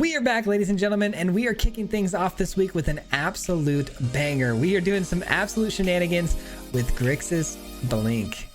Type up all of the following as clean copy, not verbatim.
We are back, ladies and gentlemen, and we are kicking things off this week with an absolute banger. We are doing some absolute shenanigans with Grixis Blink.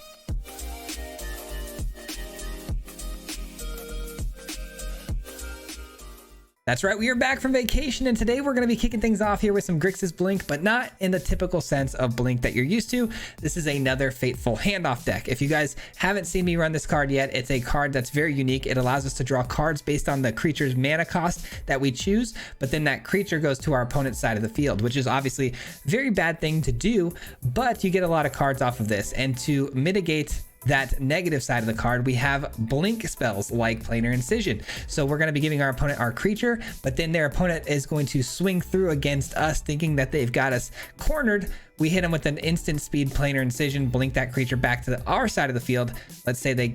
That's right, we are back from vacation, and today we're going to be kicking things off here with some Grixis Blink, but not in the typical sense of Blink that you're used to. This is another Fateful Handoff deck. If you guys haven't seen me run this card yet, it's a card that's very unique. It allows us to draw cards based on the creature's mana cost that we choose, but then that creature goes to our opponent's side of the field, which is obviously a very bad thing to do, but you get a lot of cards off of this. And to mitigate that negative side of the card, we have blink spells like Planar Incision. So we're going to be giving our opponent our creature, but then their opponent is going to swing through against us thinking that they've got us cornered. We hit them with an instant speed Planar Incision, blink that creature back to our side of the field. Let's say they,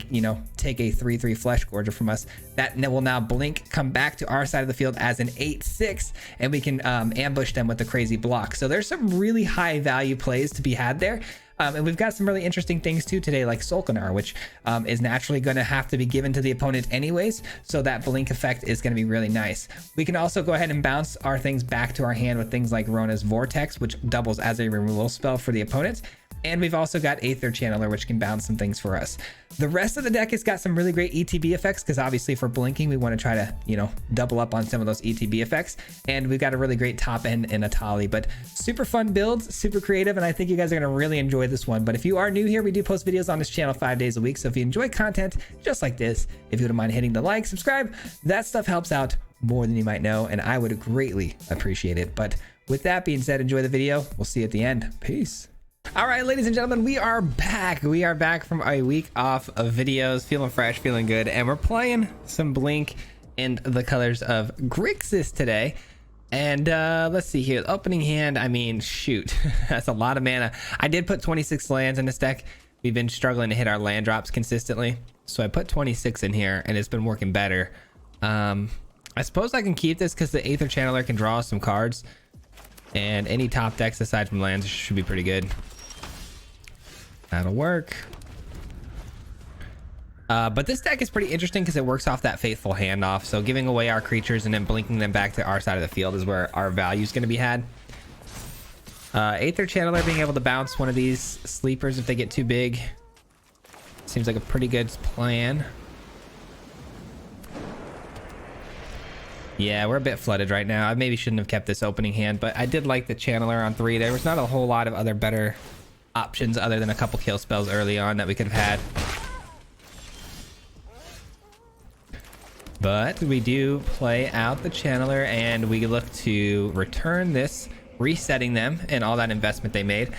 take a 3/3 Flesh Gorger from us. That will now blink, come back to our side of the field as an 8/6, and we can ambush them with the crazy block. So there's some really high value plays to be had there. And we've got some really interesting things too today, like Solkanar, which is naturally going to have to be given to the opponent anyways. So that blink effect is going to be really nice. We can also go ahead and bounce our things back to our hand with things like Rona's Vortex, which doubles as a removal spell for the opponent. And we've also got Aether Channeler, which can bounce some things for us. The rest of the deck has got some really great ETB effects, because obviously for blinking, we want to try to, double up on some of those ETB effects. And we've got a really great top end in Atali, but super fun builds, super creative, and I think you guys are going to really enjoy this one. But if you are new here, we do post videos on this channel 5 days a week. So if you enjoy content just like this, if you wouldn't mind hitting the like, subscribe, that stuff helps out more than you might know, and I would greatly appreciate it. But with that being said, enjoy the video. We'll see you at the end. Peace. All right, ladies and gentlemen, we are back. We are back from a week off of videos, feeling fresh, feeling good, and we're playing some Blink in the colors of Grixis today. And let's see here. Opening hand, I mean, shoot, that's a lot of mana. I did put 26 lands in this deck. We've been struggling to hit our land drops consistently, so I put 26 in here, and it's been working better. I suppose I can keep this because the Aether Channeler can draw some cards, and any top decks aside from lands should be pretty good. That'll work. But this deck is pretty interesting because it works off that Faithful Handoff. So giving away our creatures and then blinking them back to our side of the field is where our value is going to be had. Aether Channeler being able to bounce one of these sleepers if they get too big seems like a pretty good plan. Yeah, we're a bit flooded right now. I maybe shouldn't have kept this opening hand, but I did like the Channeler on 3. There was not a whole lot of other better options other than a couple kill spells early on that we could have had. But we do play out the Channeler, and we look to return this, resetting them and all that investment they made.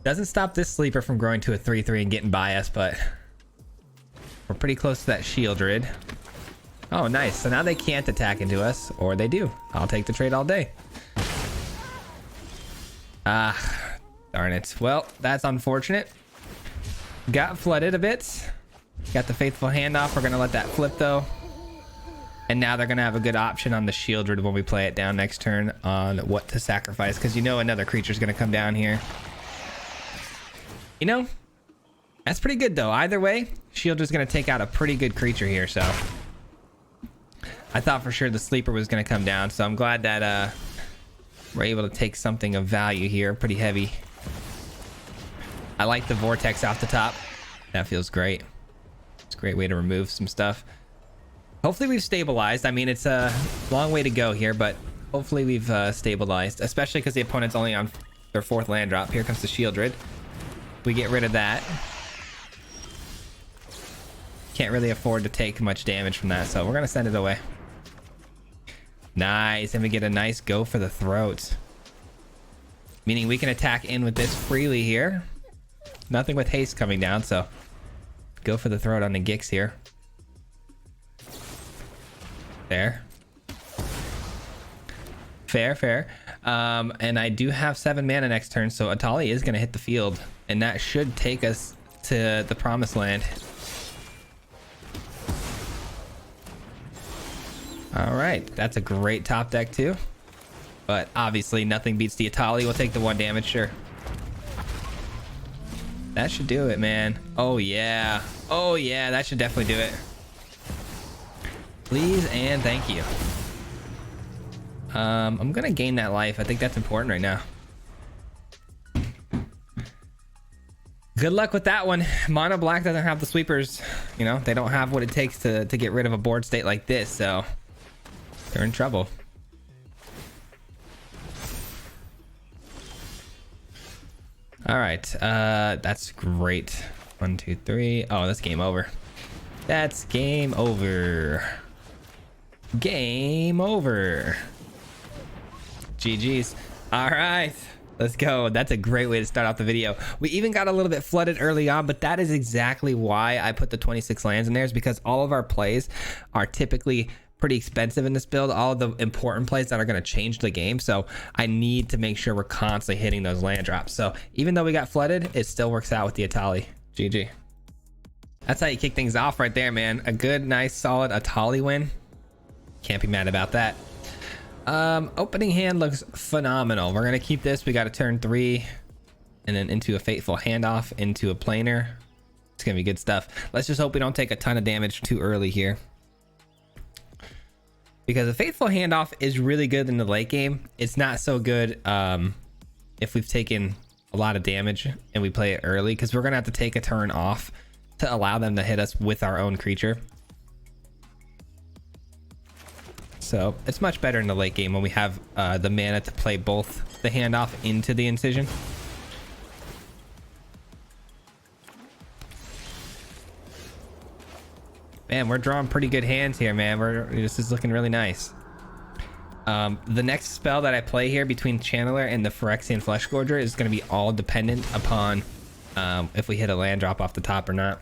Doesn't stop this sleeper from growing to a 3/3 and getting by us, but we're pretty close to that Shieldred. Oh, nice. So now they can't attack into us, or they do. I'll take the trade all day. Darn it. Well, that's unfortunate. Got flooded a bit. Got the Faithful Handoff. We're going to let that flip, though. And now they're going to have a good option on the Shieldred when we play it down next turn on what to sacrifice, because another creature's going to come down here. That's pretty good, though. Either way, Shieldred's going to take out a pretty good creature here, so I thought for sure the sleeper was going to come down, so I'm glad that we're able to take something of value here. Pretty heavy. I like the Vortex off the top. That feels great. It's a great way to remove some stuff. Hopefully we've stabilized. I mean, it's a long way to go here, but hopefully we've stabilized, especially because the opponent's only on their 4th land drop. Here comes the Shieldred. We get rid of that. Can't really afford to take much damage from that, so we're going to send it away. Nice, and we get a nice go for the throat. Meaning we can attack in with this freely here. Nothing with haste coming down, so go for the throat on the Gix here. Fair. Fair. And I do have 7 mana next turn, so Atali is going to hit the field, and that should take us to the promised land. All right, that's a great top deck too, but obviously nothing beats the Atali. We'll take the 1 damage, sure. That should do it, man. Oh yeah, that should definitely do it. Please and thank you. I'm gonna gain that life. I think that's important right now. Good luck with that one. Mono black doesn't have the sweepers. You know, they don't have what it takes to get rid of a board state like this, so they're in trouble. All right, that's great. 1, 2, 3. Oh, that's game over. That's game over. Game over. GG's. All right, let's go. That's a great way to start off the video. We even got a little bit flooded early on, but that is exactly why I put the 26 lands in there, is because all of our plays are typically pretty expensive in this build, all of the important plays that are going to change the game. So I need to make sure we're constantly hitting those land drops. So even though we got flooded, it still works out with the Atali. GG. That's how you kick things off right there, man. A good, nice, solid Atali win. Can't be mad about that. Opening hand looks phenomenal. We're going to keep this. We got a turn 3 and then into a fateful handoff into a planer. It's going to be good stuff. Let's just hope we don't take a ton of damage too early here, because a faithful handoff is really good in the late game. It's not so good if we've taken a lot of damage and we play it early, because we're gonna have to take a turn off to allow them to hit us with our own creature. So it's much better in the late game when we have the mana to play both the handoff into the incision. Man, we're drawing pretty good hands here, man. This is looking really nice. The next spell that I play here between Channeler and the Phyrexian Fleshgorger is going to be all dependent upon if we hit a land drop off the top or not.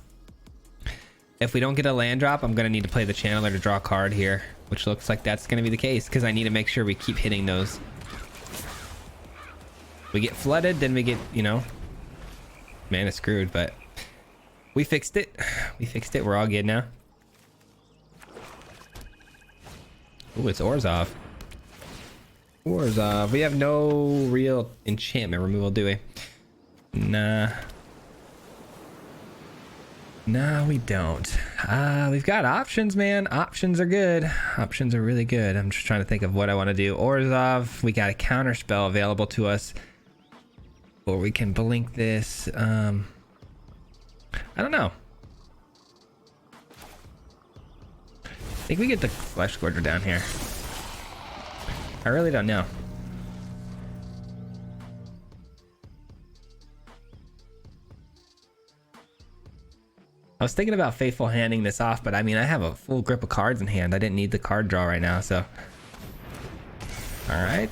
If we don't get a land drop, I'm going to need to play the Channeler to draw a card here, which looks like that's going to be the case, because I need to make sure we keep hitting those. We get flooded, then we get, you know, mana screwed, but we fixed it. We fixed it. We're all good now. Ooh, it's Orzov. Orzov. We have no real enchantment removal, do we? Nah. Nah, we don't. We've got options, man. Options are good. Options are really good. I'm just trying to think of what I want to do. Orzov. We got a counter spell available to us, or we can blink this. I don't know. I think we get the Fleshgorger down here. I really don't know. I was thinking about faithful handing this off, but I mean, I have a full grip of cards in hand. I didn't need the card draw right now, so. All right,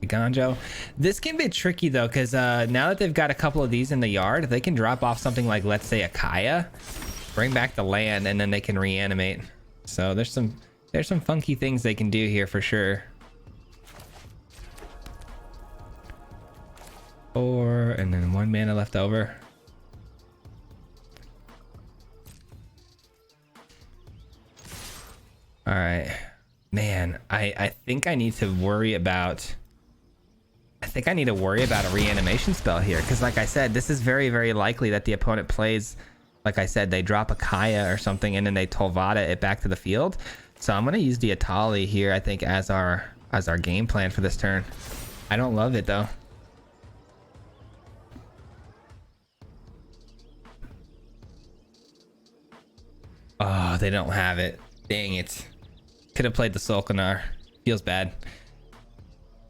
Ganjo. This can be tricky though, because now that they've got a couple of these in the yard, they can drop off something like, let's say, a Kaya, bring back the land, and then they can reanimate. So there's some funky things they can do here for sure. 4 and then 1 mana left over. All right, man. I think I need to worry about. I think I need to worry about a reanimation spell here, because like I said, this is very, very likely that the opponent plays. Like I said, they drop a Kaya or something, and then they Tolvada it back to the field. So I'm gonna use the Atali here, I think, as our game plan for this turn. I don't love it though. Oh, they don't have it. Dang it. Could have played the Solkanar. Feels bad.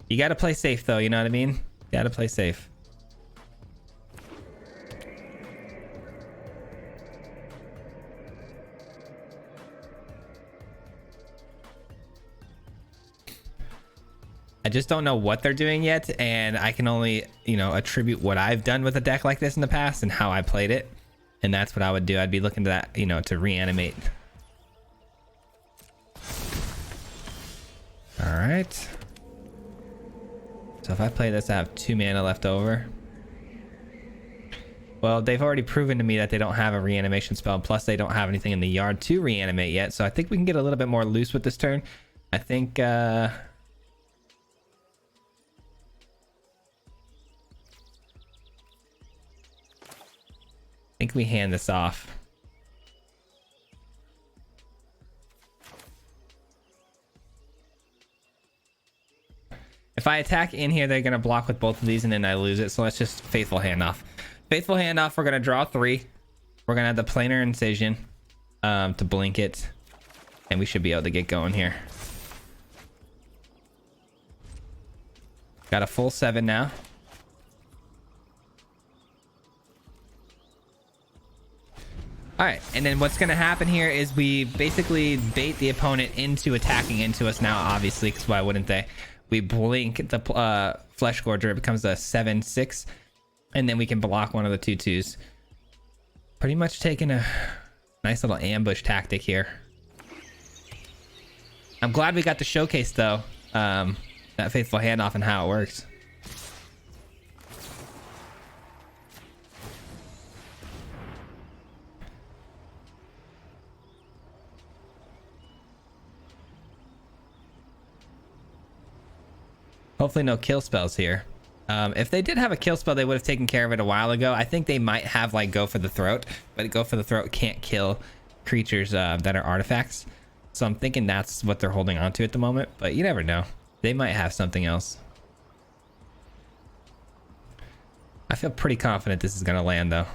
You gotta play safe though, you know what I mean? Gotta play safe. I just don't know what they're doing yet, and I can only, you know, attribute what I've done with a deck like this in the past and how I played it. And that's what I would do. I'd be looking to that, you know, to reanimate. All right. So if I play this, I have 2 mana left over. Well, they've already proven to me that they don't have a reanimation spell. Plus, they don't have anything in the yard to reanimate yet. So I think we can get a little bit more loose with this turn. I think... I think we hand this off. If I attack in here, they're going to block with both of these and then I lose it. So let's just Faithful Handoff. Faithful Handoff, we're going to draw 3. We're going to have the Planar Incision to blink it. And we should be able to get going here. Got a full 7 now. All right, and then what's going to happen here is we basically bait the opponent into attacking into us now, obviously, because why wouldn't they? We blink the Flesh Gorger, it becomes a 7/6, and then we can block one of the 2/2s. Pretty much taking a nice little ambush tactic here. I'm glad we got to showcase, though, that Faithful Handoff and how it works. Hopefully no kill spells here. If they did have a kill spell, they would have taken care of it a while ago. I think they might have like Go for the Throat, but Go for the Throat can't kill creatures that are artifacts. So I'm thinking that's what they're holding on to at the moment, but you never know. They might have something else. I feel pretty confident this is going to land though.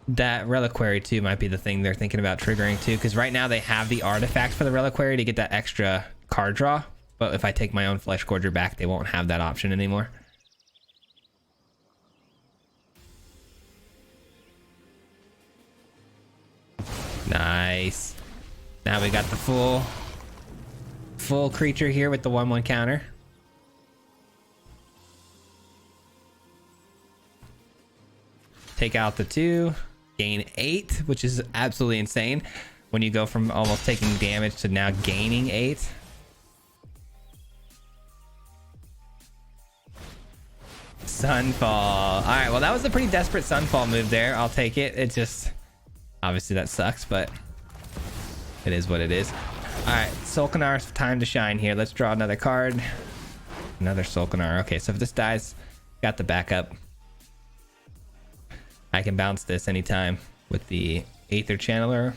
That Reliquary too might be the thing they're thinking about triggering too, because right now they have the artifact for the Reliquary to get that extra card draw, but if I take my own Flesh Gorger back, they won't have that option anymore. Nice. Now we got the full creature here with the 1/1 counter. Take out the 2. Gain 8, which is absolutely insane when you go from almost taking damage to now gaining 8. Sunfall. All right, well, that was a pretty desperate Sunfall move there. I'll take it. It just, obviously that sucks, but it is what it is. All right, Solkanar's time to shine here. Let's draw another card. Another Solkanar. Okay, so if this dies, got the backup. I can bounce this anytime with the Aether Channeler.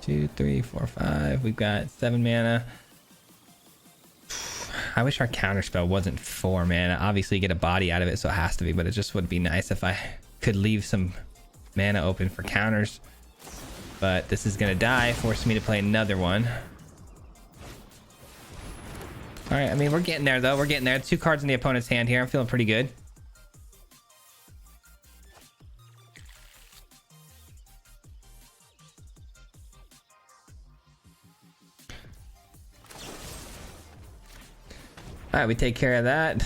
2, 3, 4, 5. We've got 7 mana. I wish our counter spell wasn't 4 mana. Obviously, you get a body out of it, so it has to be, but it just would be nice if I could leave some mana open for counters. But this is going to die, forcing me to play another one. All right, I mean, we're getting there, though. We're getting there. 2 cards in the opponent's hand here. I'm feeling pretty good. All right, we take care of that.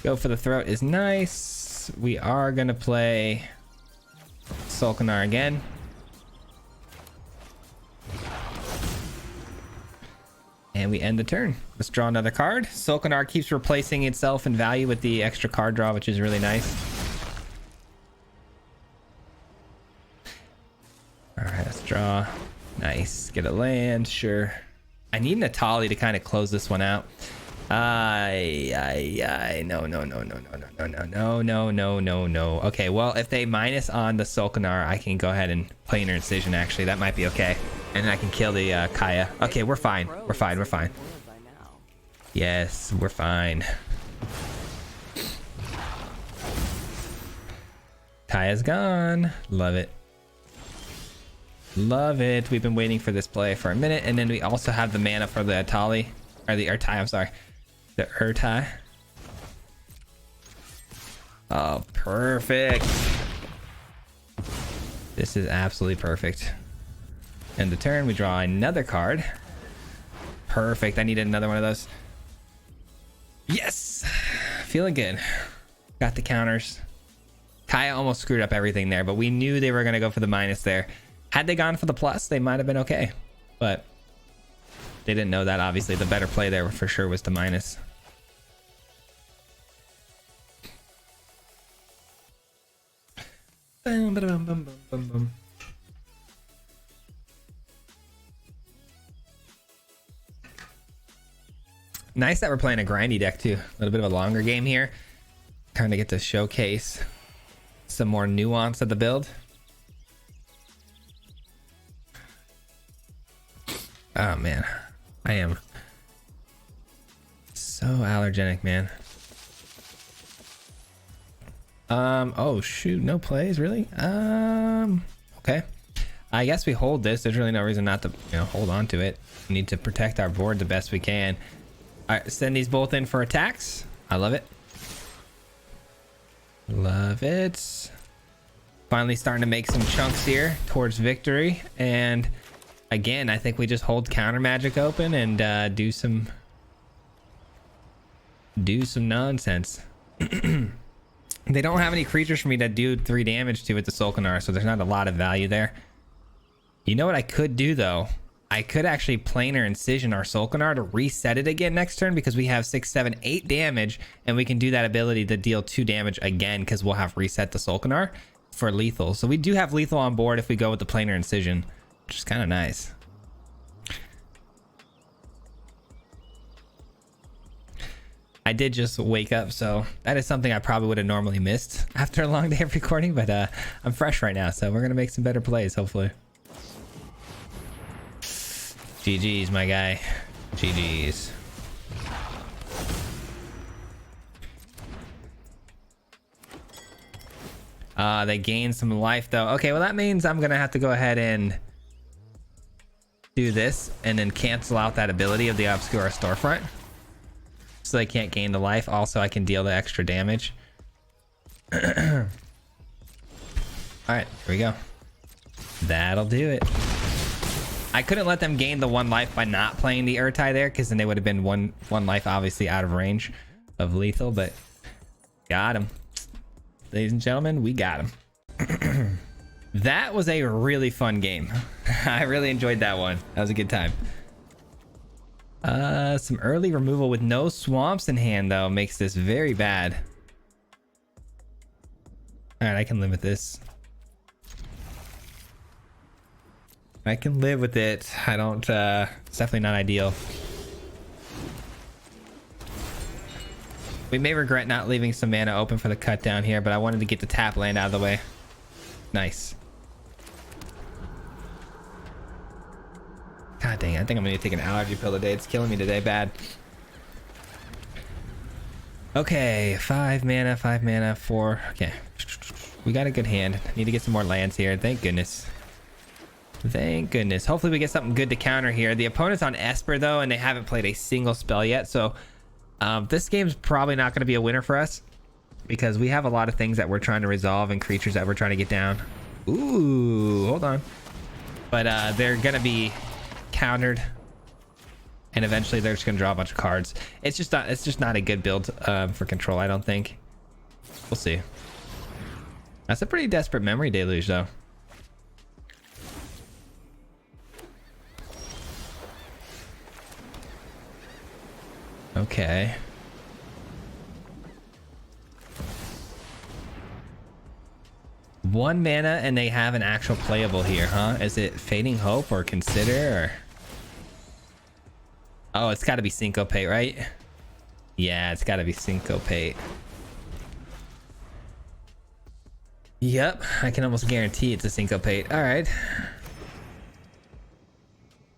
Go for the Throat is nice. We are going to play Solkanar again. And we end the turn. Let's draw another card. Solkanar keeps replacing itself in value with the extra card draw, which is really nice. All right, let's draw. Nice. Get a land. Sure. I need Natali to kind of close this one out. No. Okay, well, if they minus on the Solkanar, I can go ahead and play Planar Incision, actually. That might be okay. And I can kill the Kaya. Okay, we're fine. We're fine. We're fine. Yes, we're fine. Kaya's gone. Love it. Love it. We've been waiting for this play for a minute. And then we also have the mana for the Atali. Or the Urtai, I'm sorry. The Urtai. Oh, perfect. This is absolutely perfect. End the turn. We draw another card. Perfect. I needed another one of those. Yes. Feeling good. Got the counters. Kaya almost screwed up everything there, but we knew they were going to go for the minus there. Had they gone for the plus, they might have been okay. But they didn't know that, obviously. The better play there for sure was the minus. Boom, boom, boom, boom, boom, boom. Nice that we're playing a grindy deck too. A little bit of a longer game here. Kind of get to showcase some more nuance of the build. Oh man, I am so allergenic, man. Oh shoot, no plays, really? Okay. I guess we hold this. There's really no reason not to, hold on to it. We need to protect our board the best we can. All right, send these both in for attacks. I love it. Love it. Finally starting to make some chunks here towards victory. And again, I think we just hold counter magic open and do some nonsense. They don't have any creatures for me to do 3 damage to with the Solkanar, so there's not a lot of value there. You know what I could do though? I could actually planar incision our Solkanar to reset it again next turn, because we have 6, 7, 8 damage, and we can do that ability to deal 2 damage again because we'll have reset the Solkanar for lethal. So we do have lethal on board if we go with the planar incision, which is kind of nice. I did just wake up, so that is something I probably would have normally missed after a long day of recording, but I'm fresh right now, so we're gonna make some better plays, hopefully. GG's, my guy. GG's. They gained some life though. Okay, well that means I'm gonna have to go ahead and do this and then cancel out that ability of the Obscura Storefront, so they can't gain the life. Also, I can deal the extra damage. All right, here we go. That'll do it. I couldn't let them gain the 1 life by not playing the Urtai there, because then they would have been one life obviously out of range of lethal, but got him. Ladies and gentlemen, we got him. That was a really fun game. I really enjoyed that one. That was a good time. Some early removal with no swamps in hand though makes this very bad. All right, I can live with this. I can live with it. I don't, it's definitely not ideal. We may regret not leaving some mana open for the cut down here, but I wanted to get the tap land out of the way. Nice. God dang it, I think I'm gonna take an allergy pill today. It's killing me today, bad. Okay, 5 mana, 4. Okay. We got a good hand. Need to get some more lands here. Thank goodness. Thank goodness. Hopefully we get something good to counter here. The opponent's on Esper though, and they haven't played a single spell yet, so this game's probably not going to be a winner for us, because we have a lot of things that we're trying to resolve and creatures that we're trying to get down. Ooh, hold on. But they're going to be countered, and eventually they're just going to draw a bunch of cards. It's just not a good build for control, I don't think. We'll see. That's a pretty desperate memory deluge though. Okay. One mana and they have an actual playable here, huh? Is it Fading Hope or Consider or... Oh, it's got to be Syncopate, right? Yeah, it's got to be Syncopate. Yep, I can almost guarantee it's a Syncopate. All right.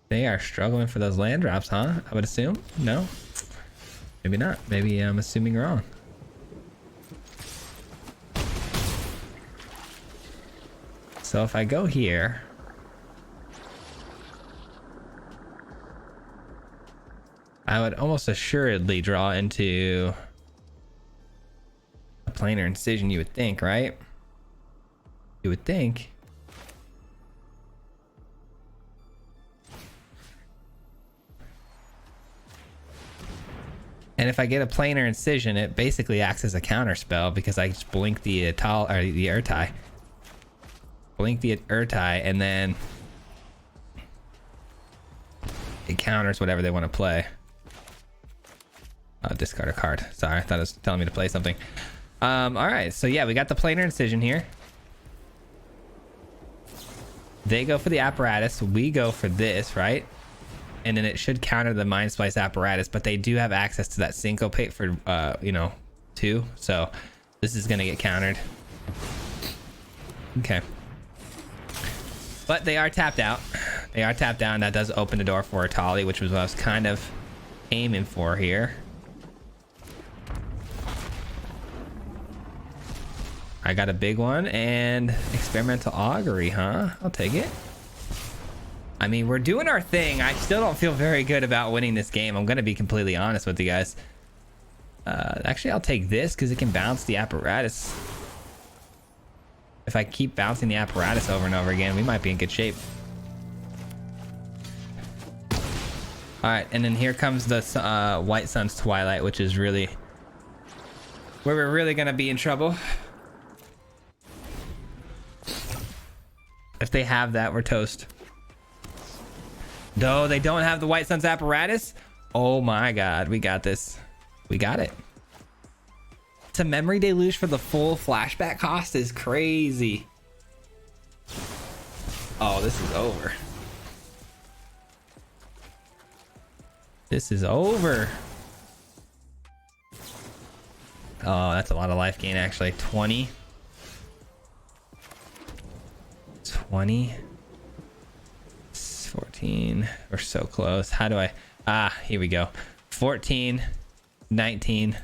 They are struggling for those land drops, huh? I would assume. No? Maybe not. Maybe I'm assuming wrong. So if I go here, I would almost assuredly draw into a planar incision, you would think, right? You would think. And if I get a planar incision, it basically acts as a counter spell, because I just blink the Urtai. Blink the Urtai, and then it counters whatever they want to play. I'll discard a card. Sorry, I thought it was telling me to play something. All right, so yeah, we got the planar incision here. They go for the apparatus. We go for this, right? And then it should counter the Mind Splice apparatus, but they do have access to that Syncopate for, 2. So This is gonna get countered. Okay. But they are tapped out. They are tapped out, and that does open the door for a Tali, which was what I was kind of aiming for here. I got a big one and experimental augury, huh? I'll take it. I mean, we're doing our thing. I still don't feel very good about winning this game. I'm gonna be completely honest with you guys. Actually, I'll take this because it can bounce the apparatus. If I keep bouncing the apparatus over and over again, we might be in good shape. All right, and then here comes the White Sun's Twilight, which is really where we're really gonna be in trouble. If they have that, we're toast. Though they don't have the White Sun's apparatus, oh my god, we got this. We got it. To memory deluge for the full flashback cost is crazy. Oh, this is over. This is over. Oh, that's a lot of life gain actually. 20. 20. 14. We're so close. How do I... Ah, here we go. 14. 19.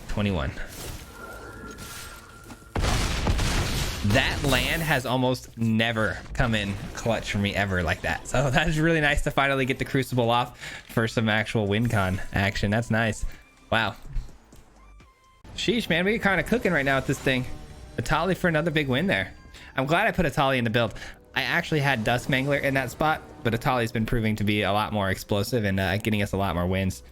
21. That land has almost never come in clutch for me ever like that. So that is really nice to finally get the Crucible off for some actual win con action. That's nice. Wow. Sheesh, man. We're kind of cooking right now with this thing. A Tali for another big win there. I'm glad I put a Tali in the build. I actually had Dusk Mangler in that spot, but a Tali's been proving to be a lot more explosive and getting us a lot more wins.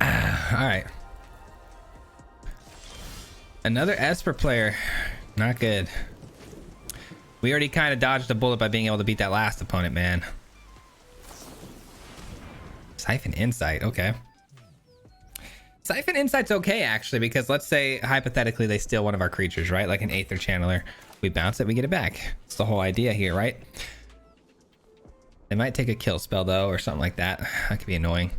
All right. Another Esper player. Not good. We already kind of dodged a bullet by being able to beat that last opponent, man. Siphon Insight, okay. Siphon Insight's okay, actually, because let's say, hypothetically, they steal one of our creatures, right? Like an Aether Channeler. We bounce it, we get it back. That's the whole idea here, right? They might take a kill spell, though, or something like that. That could be annoying.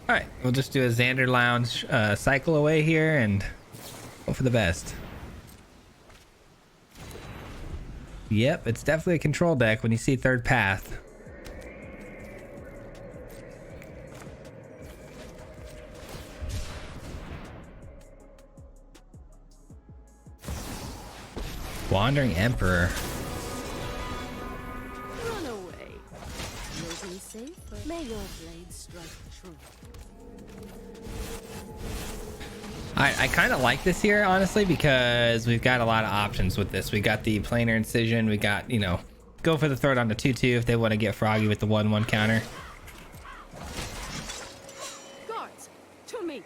All right, we'll just do a Xander Lounge cycle away here and go for the best. Yep, it's definitely a control deck when you see third path. Wandering Emperor. Run away. You'll be safer. May your blade strike true. I kind of like this here, honestly, because we've got a lot of options with this. We got the planar incision. We got, you know, go for the throw on the 2/2 if they want to get froggy with the 1/1 counter. Guards, to me.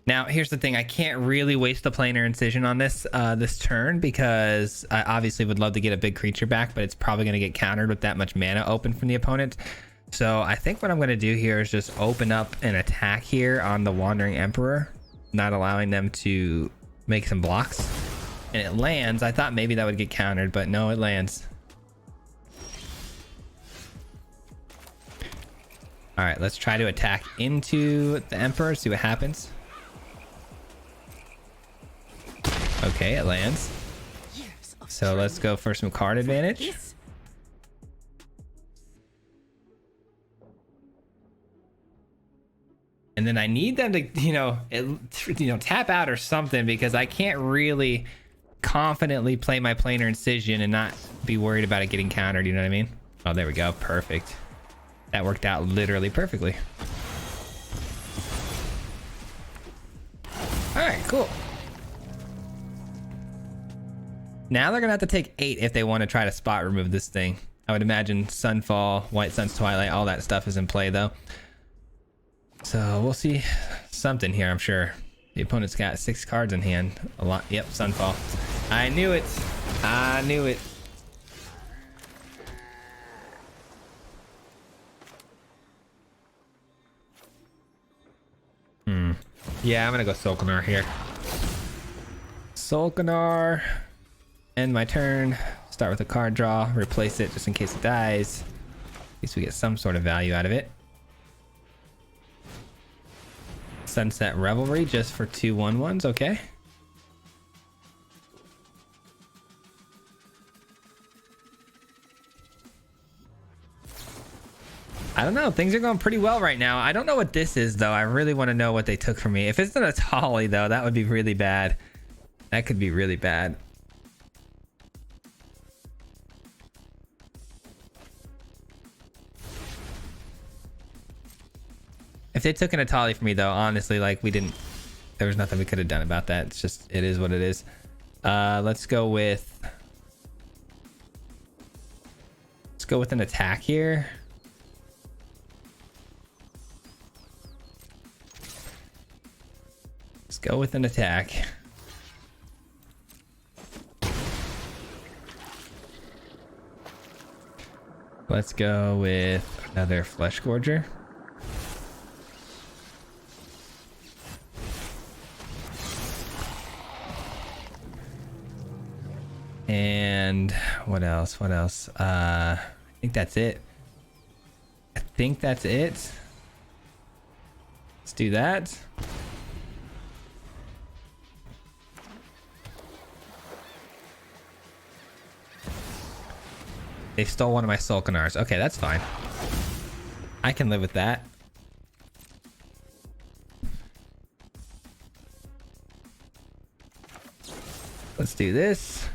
Now, here's the thing. I can't really waste the planar incision on this this turn because I obviously would love to get a big creature back, but it's probably going to get countered with that much mana open from the opponent. So I think what I'm going to do here is just open up an attack here on the Wandering Emperor, not allowing them to make some blocks. And it lands. I thought maybe that would get countered, but no, it lands. All right, let's try to attack into the Emperor, see what happens. Okay, it lands. So let's go for some card advantage. And then I need them to, tap out or something because I can't really confidently play my planar incision and not be worried about it getting countered. You know what I mean? Oh, there we go. Perfect. That worked out literally perfectly. All right, cool. Now they're gonna have to take 8 if they want to try to spot remove this thing. I would imagine Sunfall, White Sun's Twilight, all that stuff is in play though. So we'll see something here, I'm sure. The opponent's got 6 cards in hand. A lot. Yep, Sunfall. I knew it. I knew it. Yeah, I'm gonna go Solkanar here. Solkanar. End my turn. Start with a card draw. Replace it just in case it dies. At least we get some sort of value out of it. Sunset Revelry just for 2 1/1s. Okay. I don't know. Things are going pretty well right now. I don't know what this is, though. I really want to know what they took from me. If it's an Atali, though, that would be really bad. That could be really bad. If they took an Atali for me, though, honestly, like, we didn't... There was nothing we could have done about that. It's just... It is what it is. Let's go with... Let's go with an attack here. Let's go with an attack. Let's go with another Flesh Gorger. And what else? What else? I think that's it. I think that's it. Let's do that. They stole one of my Solkanars. Okay, that's fine. I can live with that. Let's do this.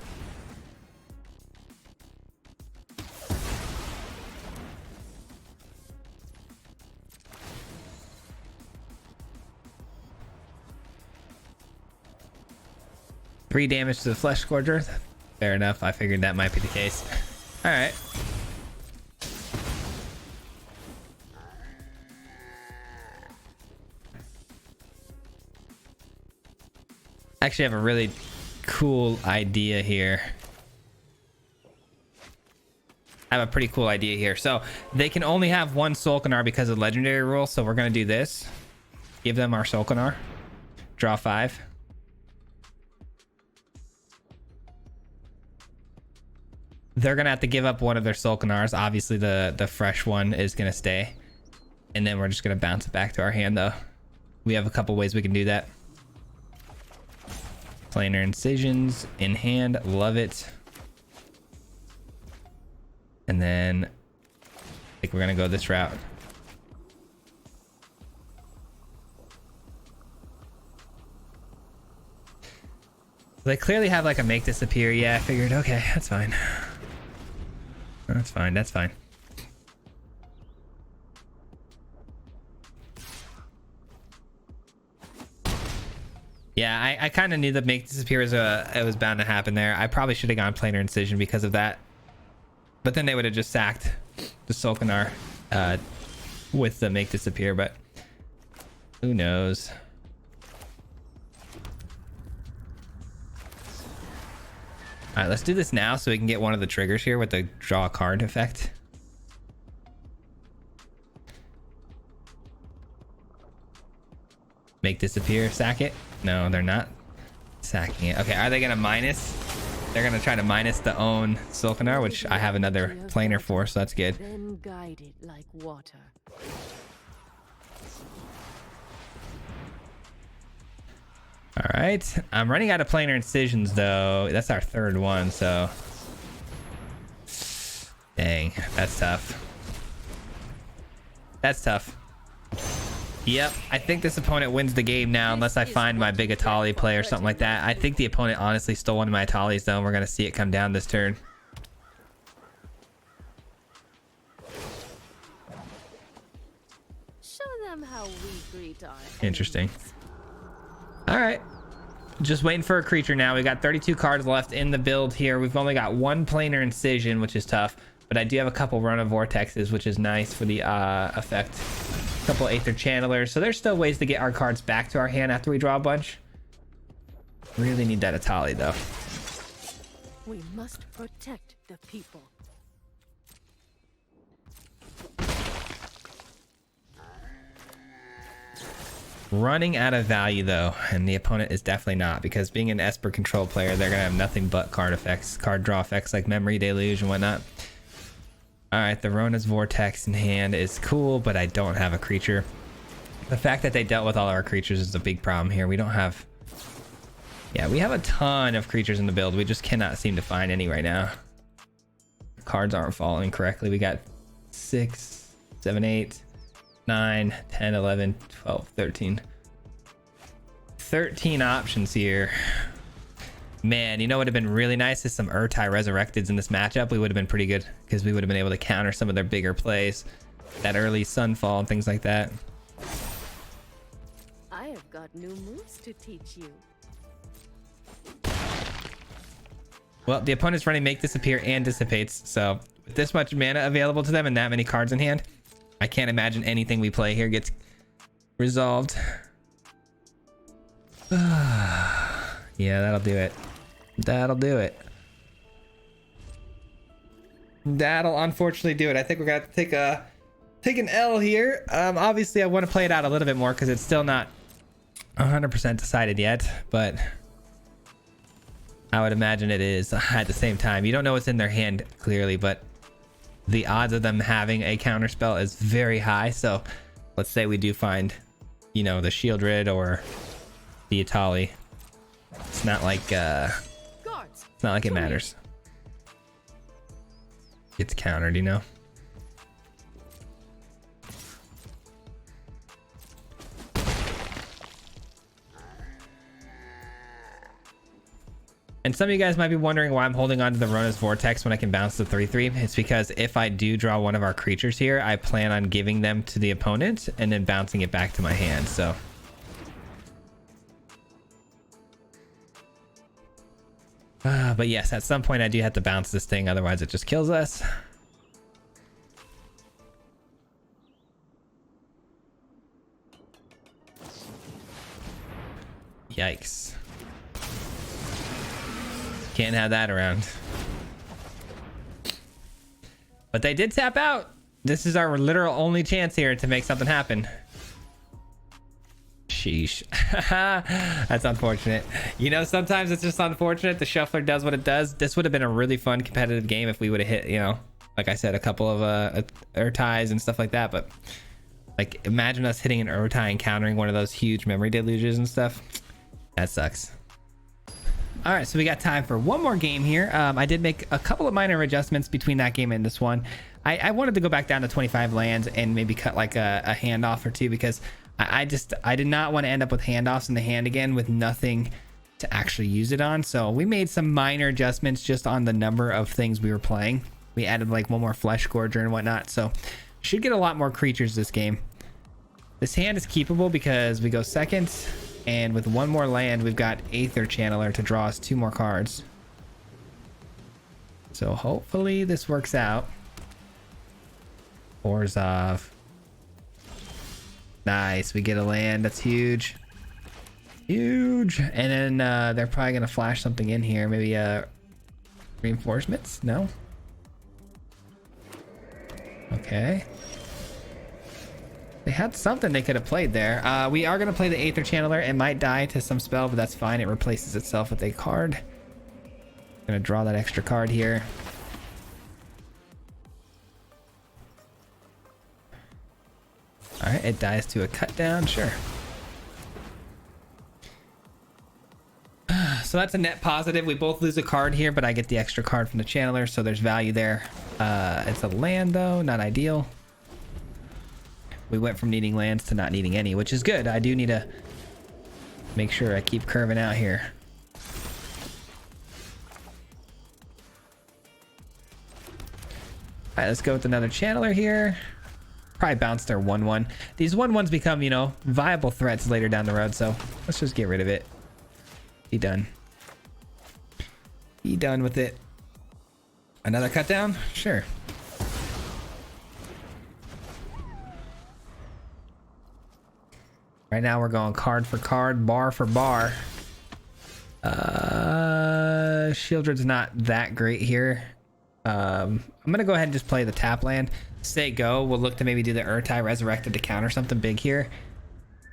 Three damage to the Flesh Scourger. Fair enough. I figured that might be the case. All right. Actually, I have a really cool idea here. I have a pretty cool idea here. So they can only have one Solkanar because of legendary rule. So we're going to do this. Give them our Solkanar. Draw 5. They're going to have to give up one of their Solkanars. Obviously, the fresh one is going to stay. And then we're just going to bounce it back to our hand, though. We have a couple ways we can do that. Planar Incisions in hand. Love it. And then I think we're going to go this route. They clearly have like a make disappear. Yeah, I figured, okay, that's fine. That's fine, that's fine. Yeah, I kind of knew that make disappear was it was bound to happen there. I probably should have gone planar incision because of that. But then they would have just sacked the Solkanar with the make disappear, but who knows? All right, let's do this now so we can get one of the triggers here with the draw a card effect. Make disappear, sack it. No, they're not sacking it. Okay, are they gonna minus? They're gonna try to minus the own Solkanar, which I have another planar for, so that's good. Then guide it like water. All right, I'm running out of planar incisions though. That's our third one, so dang, that's tough. That's tough. Yep, I think this opponent wins the game now unless I find my big Atali play or something like that. I think the opponent honestly stole one of my Atalis though, and we're gonna see it come down this turn. Show them how we greet our Interesting. enemies. All right, just waiting for a creature now. We got 32 cards left in the build here. We've only got one planar incision, which is tough. But I do have a couple Run of Vortexes, which is nice for the effect. A couple Aether Channelers. So there's still ways to get our cards back to our hand after we draw a bunch. Really need that Atali though. We must protect the people. Running out of value though, and the opponent is definitely not, because being an Esper control player, they're gonna have nothing but card effects, card draw effects like Memory Deluge and whatnot. All right, the Rona's Vortex in hand is cool, but I don't have a creature. The fact that they dealt with all our creatures is a big problem here. We don't have, yeah, we have a ton of creatures in the build. We just cannot seem to find any right now. Cards aren't falling correctly. We got 6, 7, 8, 9, 10, 11, 12, 13. 13 options here. Man, you know what would have been really nice is some Urtai Resurrecteds in this matchup. We would have been pretty good because we would have been able to counter some of their bigger plays. That early Sunfall and things like that. I have got new moves to teach you. Well, the opponent's running Make Disappear and Dissipates. So with this much mana available to them and that many cards in hand, I can't imagine anything we play here gets resolved. Yeah, that'll do it. That'll do it. That'll unfortunately do it. I think we're gonna have to take an L here. Obviously I want to play it out a little bit more because it's still not 100% decided yet, but I would imagine it is at the same time. You don't know what's in their hand clearly, but the odds of them having a counter spell is very high. So let's say we do find, you know, the Shieldred or the Atali. It's not like it's not like it matters. It's countered, you know. And some of you guys might be wondering why I'm holding on to the Rona's Vortex when I can bounce the 3/3. It's because if I do draw one of our creatures here, I plan on giving them to the opponent and then bouncing it back to my hand. So but yes, at some point I do have to bounce this thing, otherwise it just kills us. Yikes. Can't have that around. But they did tap out. This is our literal only chance here to make something happen. Sheesh. That's unfortunate. You know, sometimes it's just unfortunate. The shuffler does what it does. This would have been a really fun competitive game if we would have hit, you know, like I said, a couple of Urtais and stuff like that. But like, imagine us hitting an Urtai and countering one of those huge Memory Deluges and stuff. That sucks. All right, so we got time for one more game here. I did make a couple of minor adjustments between that game and this one. I wanted to go back down to 25 lands and maybe cut like a handoff or two, because I did not want to end up with handoffs in the hand again with nothing to actually use it on. So we made some minor adjustments just on the number of things we were playing. We added like one more Flesh Gorger and whatnot. So should get a lot more creatures this game. This hand is keepable because we go second. And with one more land, we've got Aether Channeler to draw us 2 more cards. So hopefully this works out. Orzov. Nice, we get a land. That's huge. Huge. And then they're probably going to flash something in here. Maybe reinforcements? No? Okay. They had something they could have played there. We are going to play the Aether Channeler. It might die to some spell, but that's fine. It replaces itself with a card. Going to draw that extra card here. All right, it dies to a cut down. Sure. So that's a net positive. We both lose a card here, but I get the extra card from the Channeler, so there's value there. It's a land, though. Not ideal. We went from needing lands to not needing any, which is good. I do need to make sure I keep curving out here. All right, let's go with another Channeler here. Probably bounce their 1/1. These 1/1s become, you know, viable threats later down the road, so let's just get rid of it. Be done. Be done with it. Another cut down? Sure. Right now we're going card for card, bar for bar. Shieldred's not that great here. I'm gonna go ahead and just play the tap land. Say go. We'll look to maybe do the Urtai Resurrected to counter something big here.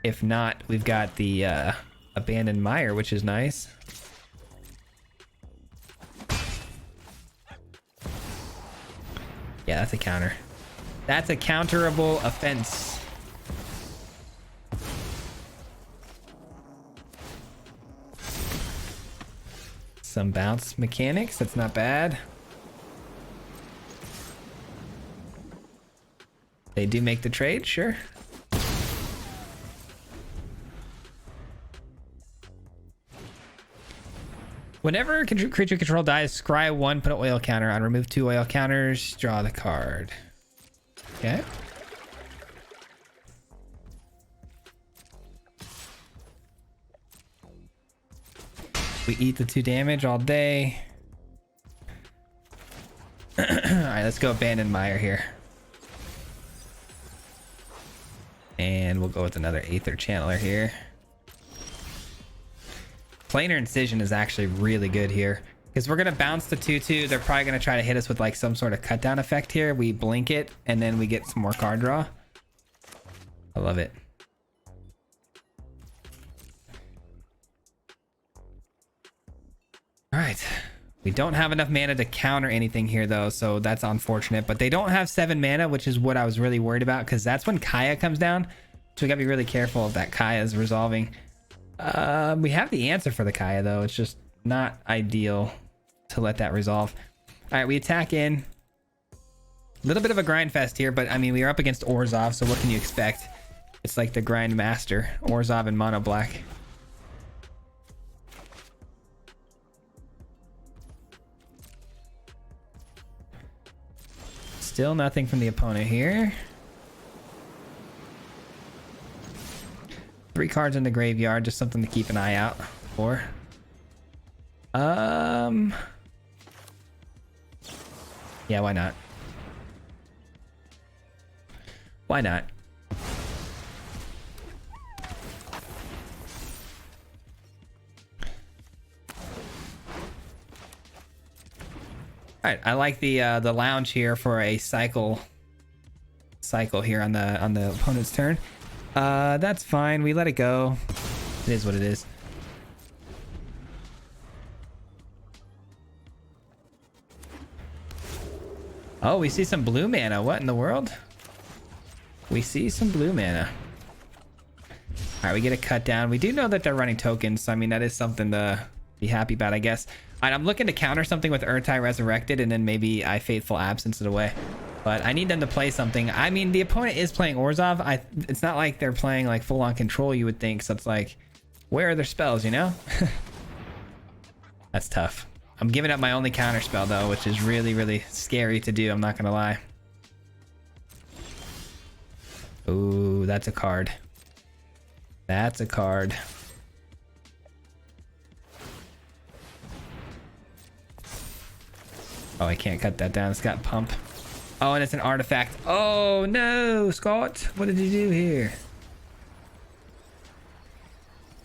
If not, we've got the Abandoned Mire, which is nice. Yeah, that's a counter. That's a counterable offense. Some bounce mechanics, that's not bad. They do make the trade, sure. Whenever creature control dies, scry 1, put an oil counter on. Remove 2 oil counters, draw the card. Okay. We eat the 2 damage all day. Alright, let's go Abandoned Mire here. And we'll go with another Aether Channeler here. Planar Incision is actually really good here. Because we're going to bounce the 2/2. They're probably going to try to hit us with like some sort of cut down effect here. We blink it, and then we get some more card draw. I love it. Alright. We don't have enough mana to counter anything here though, so that's unfortunate. But they don't have 7 mana, which is what I was really worried about, because that's when Kaya comes down. So we gotta be really careful if that Kaya is resolving. We have the answer for the Kaya though. It's just not ideal to let that resolve. Alright, we attack in. A little bit of a grind fest here, but I mean, we are up against Orzov, so what can you expect? It's like the grind master, Orzov and mono black. Still nothing from the opponent here. 3 cards in the graveyard, just something to keep an eye out for. Yeah, why not? Why not? All right, I like the lounge here for a cycle here on the opponent's turn. That's fine. We let it go. It is what it is. Oh, we see some blue mana. What in the world? We see some blue mana. All right, we get a cut down. We do know that they're running tokens, so I mean that is something to be happy about, I guess. All right, I'm looking to counter something with Urtai Resurrected, and then maybe I Fateful Absence it away. But I need them to play something. I mean, the opponent is playing Orzov. It's not like they're playing like full-on control, you would think. So it's like, where are their spells, you know? That's tough. I'm giving up my only counter spell, though, which is really, really scary to do. I'm not going to lie. Ooh, that's a card. That's a card. Oh, I can't cut that down. It's got pump. Oh, and it's an artifact. Oh, no, Scott. What did you do here?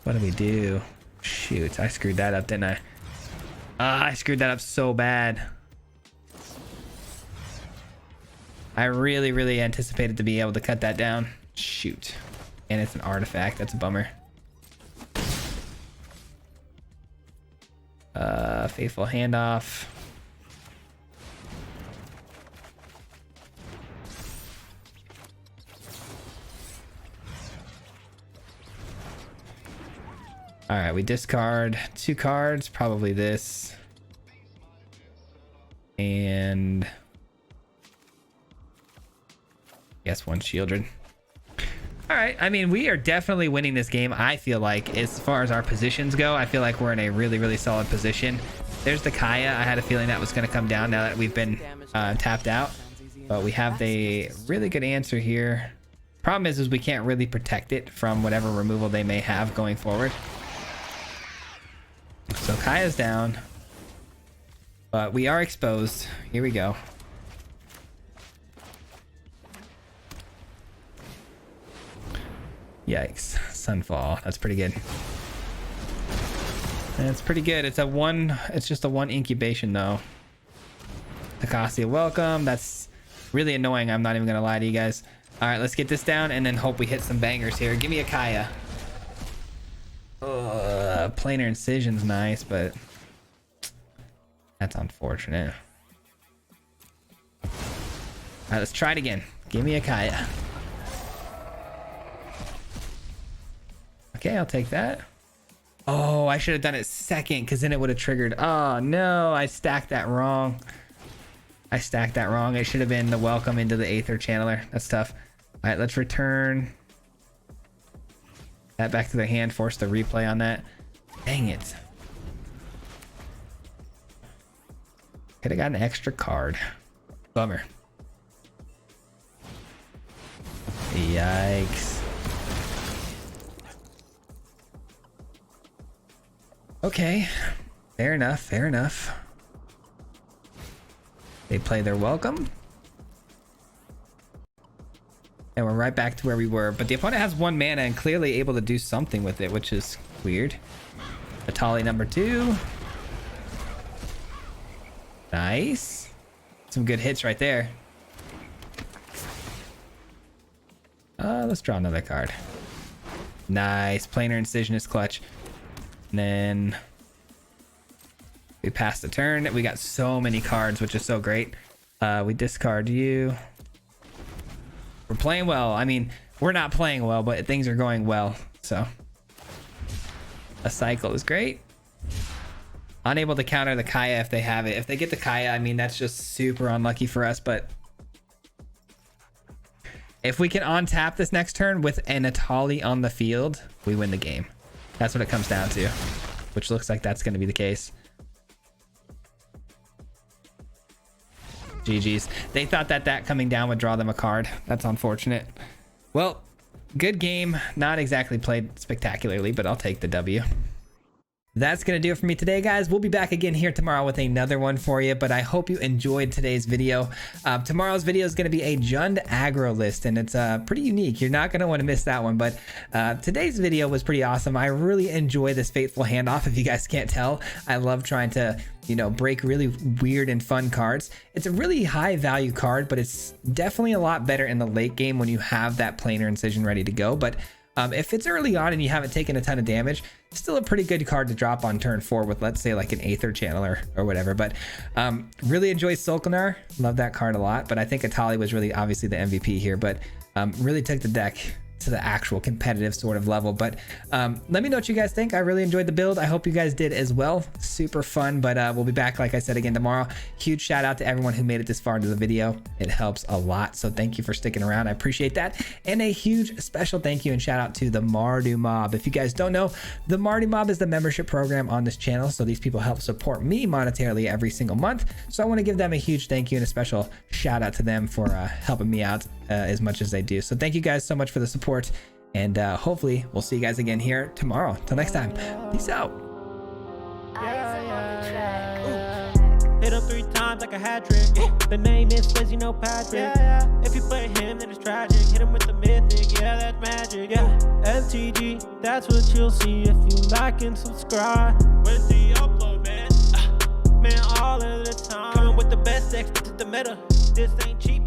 What did we do? Shoot, I screwed that up, didn't I? I screwed that up so bad. I really, really anticipated to be able to cut that down. Shoot. And it's an artifact. That's a bummer. Faithful Handoff. All right, we discard 2 cards, probably this. And yes, 1 Shieldred. All right, I mean, we are definitely winning this game. I feel like as far as our positions go, I feel like we're in a really, really solid position. There's the Kaya. I had a feeling that was going to come down now that we've been tapped out. But we have the really good answer here. Problem is we can't really protect it from whatever removal they may have going forward. So Kaya's down, but we are exposed. Here we go. Yikes. Sunfall. That's pretty good. That's pretty good. It's just a 1 incubation though. Acacia, welcome. That's really annoying. I'm not even gonna lie to you guys. All right, let's get this down and then hope we hit some bangers here. Give me a Kaya. Planar incision's nice, but that's unfortunate. All right, let's try it again. Give me a Kaya. Okay, I'll take that. Oh, I should have done it second because then it would have triggered. Oh no, I stacked that wrong. It should have been the welcome into the Aether Channeler. That's tough. All right, let's return that back to the hand. Force the replay on that. Dang it. Could have got an extra card. Bummer. Yikes. Okay. Fair enough. They play their welcome. And we're right back to where we were. But the opponent has 1 mana and clearly able to do something with it, which is weird. Atali number 2. Nice. Some good hits right there. Let's draw another card. Nice. Planar incision is clutch. And then we pass the turn. We got so many cards, which is so great. We discard you. We're playing well. I mean, we're not playing well, but things are going well. So a cycle is great. Unable to counter the Kaya if they have it. If they get the Kaya, I mean, that's just super unlucky for us. But if we can untap this next turn with an Atali on the field, we win the game. That's what it comes down to, which looks like that's going to be the case. GG's. They thought that coming down would draw them a card. That's unfortunate. Well, good game. Not exactly played spectacularly, but I'll take the W. That's going to do it for me today, guys. We'll be back again here tomorrow with another one for you, but I hope you enjoyed today's video. Tomorrow's video is going to be a Jund aggro list, and it's pretty unique. You're not going to want to miss that one, but today's video was pretty awesome. I really enjoy this Fateful Handoff. If you guys can't tell, I love trying to, you know, break really weird and fun cards. It's a really high value card, but it's definitely a lot better in the late game when you have that planar incision ready to go. But if it's early on and you haven't taken a ton of damage, still a pretty good card to drop on turn 4 with, let's say, like an Aether Channeler or whatever. But really enjoy Solkanar. Love that card a lot. But I think Atali was really obviously the MVP here. But really took the deck to the actual competitive sort of level. But let me know what you guys think. I really enjoyed the build. I hope you guys did as well. Super fun. But we'll be back, like I said, again tomorrow. Huge shout out to everyone who made it this far into the video. It helps a lot. So thank you for sticking around. I appreciate that. And a huge special thank you and shout out to the Mardu Mob. If you guys don't know, the Mardu Mob is the membership program on this channel. So these people help support me monetarily every single month. So I want to give them a huge thank you and a special shout out to them for helping me out as much as they do. So thank you guys so much for the support, and hopefully we'll see you guys again here tomorrow. Till next time, peace out. Hit him 3 times like a hat trick. The name is Swayze, no Patrick. If you play him, then it's tragic. Hit him with the mythic, yeah, that's magic. MTG, that's what you'll see if you like and subscribe. With the upload, man, all of the time. Coming with the best decks, this is the meta. This ain't cheap.